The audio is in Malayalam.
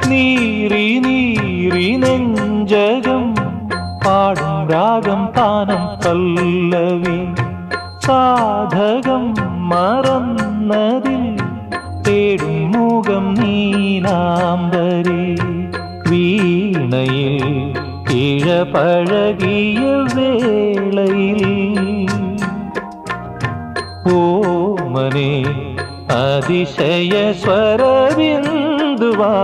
നീറി നീറി നെഞ്ചകം പാടും രാഗം താനം പല്ലവി സാധകം മറന്നതിൽ തേടും മുഖം നീലാംബരി വീണയിൽ ഇഴപഴകിയ വേളയിൽ ഓമനെ അതിശയ സ്വരബിന്ദുവാ